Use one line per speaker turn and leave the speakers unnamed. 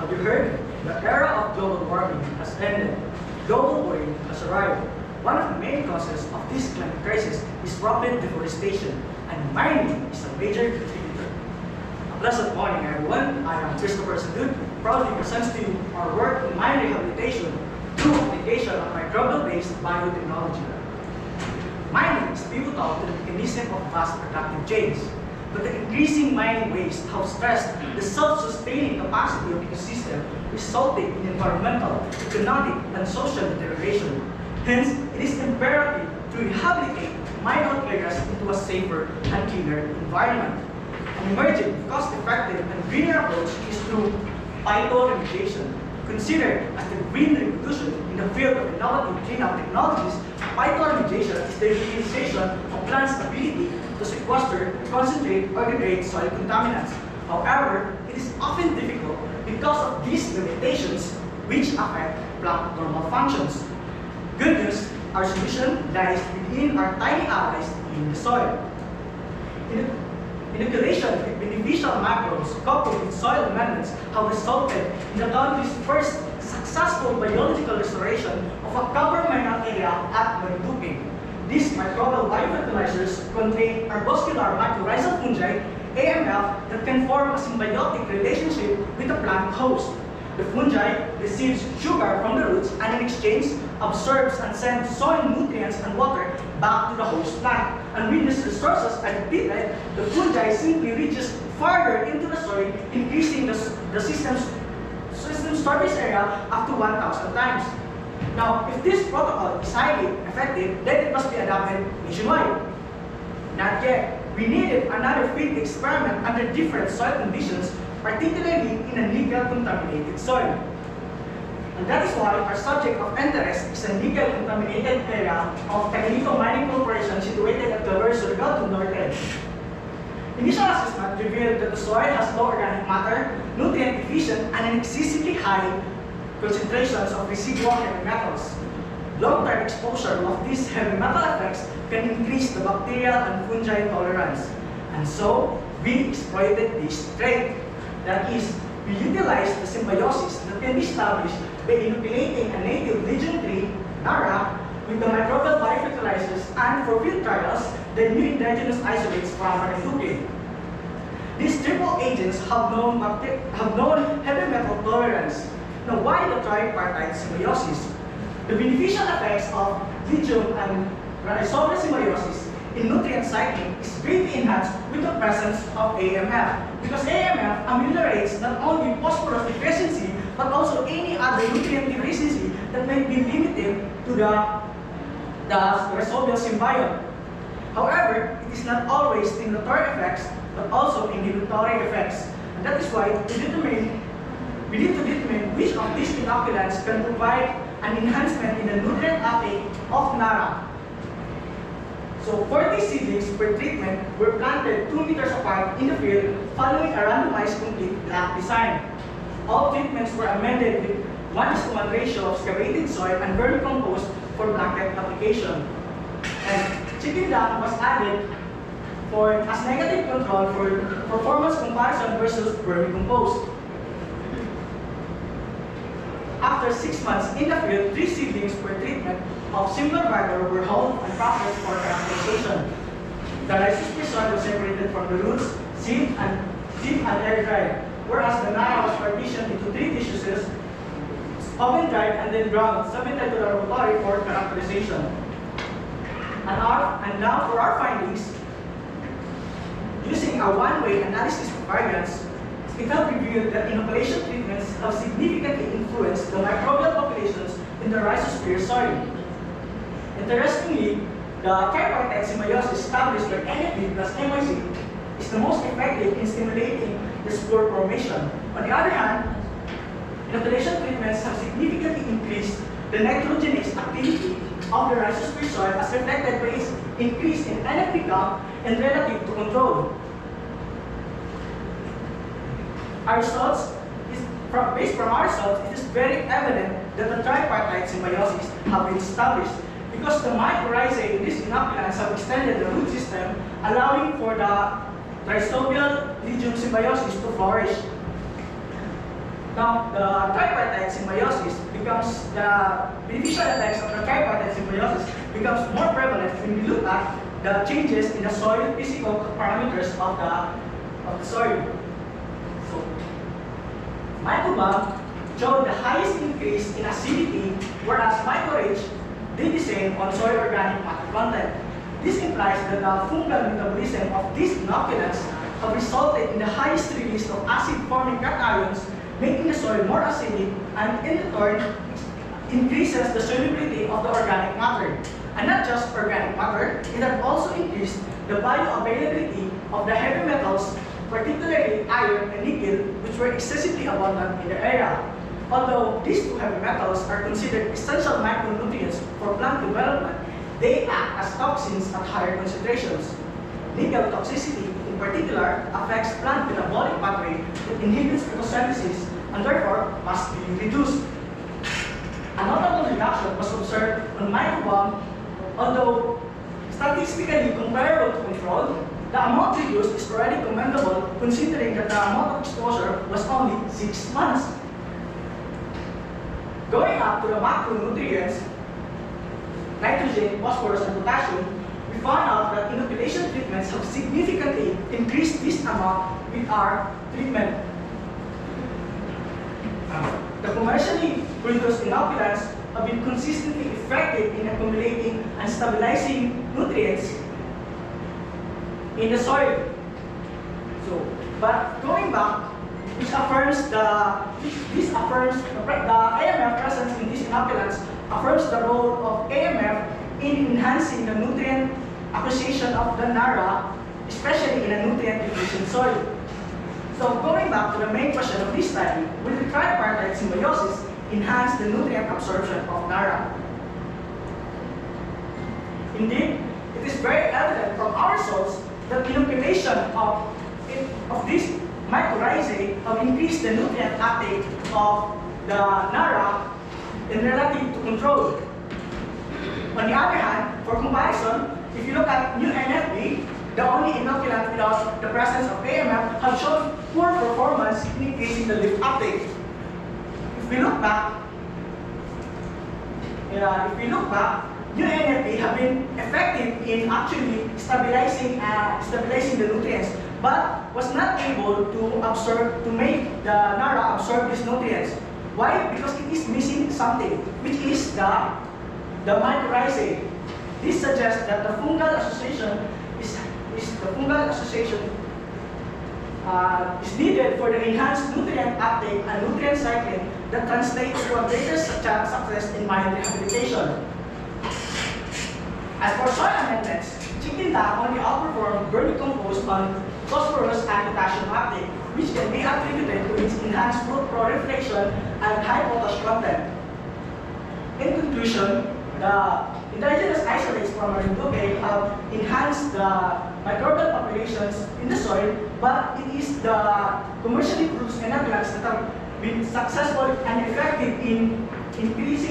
Have you heard? The era of global warming has ended. Global warming has arrived. One of the main causes of this climate crisis is rapid deforestation, and mining is a major contributor. A pleasant morning, everyone. I am Christopher Sadud, proudly presents to you our work in mine rehabilitation through application of microbial-based biotechnology. Mining is pivotal to the mechanism of vast productive chains, but the increasing mining waste have stressed the self-sustaining capacity of the ecosystem, resulting in environmental, economic, and social deterioration. Hence, it is imperative to rehabilitate mine-out areas into a safer and cleaner environment. An emerging, cost-effective, and greener approach is through phytoremediation. Considered as the green revolution in the field of innovative cleanup technologies, phytoremediation is the utilization of plants' ability to sequester, concentrate, or degrade soil contaminants. However, it is often difficult because of these limitations, which affect plant normal functions. Good news, our solution lies within our tiny allies in the soil. Inoculation with beneficial microbes coupled with soil amendments have resulted in the country's first successful biological restoration of a copper mineral area at Marinduque. These microbial biofertilizers contain arbuscular mycorrhizal fungi, AMF, that can form a symbiotic relationship with the plant host. The fungi receives sugar from the roots and in exchange absorbs and sends soil nutrients and water back to the host plant. And when these resources are depleted, the fungi simply reaches farther into the soil, increasing the system's surface area up to 1,000 times. Now, if this protocol is highly effective, then it must be adopted nationwide. Not yet. We needed another field experiment under different soil conditions, particularly in a nickel-contaminated soil. And that is why our subject of interest is a nickel-contaminated area of Tagalito Mining Corporation situated at Clavero, Surigao to Norte. Initial assessment revealed that the soil has low organic matter, nutrient deficient, and excessively high concentrations of residual heavy metals. Long-term exposure of these heavy metal effects can increase the bacterial and fungi tolerance. And so, we exploited this trait. That is, we utilize the symbiosis that can be established by inoculating a native legion tree, Nara, with the microbial biofertilizers, and for field trials, the new indigenous isolates from Marinduque. These triple agents have known heavy metal tolerance. Now, why the tripartite symbiosis? The beneficial effects of legion and rhizobial symbiosis in nutrient cycling is greatly enhanced with the presence of AMF, because AMF ameliorates not only phosphorus deficiency but also any other nutrient deficiency that may be limited to the rhizobial symbiote. However, it is not always stimulatory effects but also inhibitory effects, and that is why we need to determine which of these inoculants can provide an enhancement in the nutrient uptake of Nara. So 40 seedlings per treatment were planted 2 meters apart in the field following a randomized complete block design. All treatments were amended with 1:1 ratio of excavated soil and vermicompost for blanket application. And chicken dung was added as negative control for performance comparison versus vermicompost. After 6 months in the field, 3 seedlings per treatment of similar vigor were hauled and processed for characterization. The rhizosperm was separated from the roots, seed and air dried, whereas the Nara was partitioned into 3 tissues, oven dried and then ground, submitted to the laboratory for characterization. And now for our findings, using a one-way analysis of variance, it has revealed that inoculation treatments have significantly influenced the microbial populations in the rhizosphere soil. Interestingly, the tripartite symbiosis established by NFB plus MIC is the most effective in stimulating the spore formation. On the other hand, inoculation treatments have significantly increased the nitrogenous activity of the rhizosphere soil as reflected by its increase in NFB count and relative to control. Based from our results, it is very evident that the tripartite symbiosis have been established because the mycorrhizae in these inoculants have extended the root system, allowing for the rhizobial legion symbiosis to flourish. Now, the tripartite symbiosis becomes the beneficial effects of the tripartite symbiosis becomes more prevalent when we look at the changes in the soil physical parameters of the soil. So, microbiome showed the highest increase in acidity, whereas microRage did the same on soil organic matter content. This implies that the fungal metabolism of these inoculants have resulted in the highest release of acid-forming cations, making the soil more acidic, and in turn increases the solubility of the organic matter. And not just organic matter, it has also increased the bioavailability of the heavy metals, particularly iron and nickel, which were excessively abundant in the area. Although these two heavy metals are considered essential micronutrients for plant development, they act as toxins at higher concentrations. Nickel toxicity, in particular, affects plant metabolic pathway that inhibits photosynthesis and therefore must be reduced. A notable reduction was observed on microbiome, although statistically comparable to control. The amount reduced is already commendable considering that the amount of exposure was only 6 months. Going up to the macronutrients, nitrogen, phosphorus, and potassium, we found out that inoculation treatments have significantly increased this amount with our treatment. The commercially produced inoculants have been consistently effective in accumulating and stabilizing nutrients in the soil. But going back, this affirms the AMF presence in these inoculants affirms the role of AMF in enhancing the nutrient acquisition of the NARA, especially in a nutrient-deficient soil. So going back to the main question of this study, will the tripartite symbiosis enhance the nutrient absorption of NARA? Indeed, it is very evident from our results that inoculation of these mycorrhizae have increased the nutrient uptake of the NARA in relative to control. On the other hand, for comparison, if you look at new NFB, the only inoculant without the presence of AMF have shown poor performance in increasing the leaf uptake. If we look back, new NFB have been effective in actually stabilizing the nutrients, but was not able to make the NARA absorb these nutrients. Why? Because it is missing something, which is the mycorrhizae. This suggests that the fungal association is needed for the enhanced nutrient uptake and nutrient cycling that translates to a greater success in mine rehabilitation. As for soil amendments, chitinta only outperformed vermicompost on phosphorus and potassium uptake, which can be attributed to its enhanced root proliferation and high potash content. In conclusion, the indigenous isolates from Marinduque have enhanced the microbial populations in the soil, but it is the commercially produced inoculants that have been successful and effective in increasing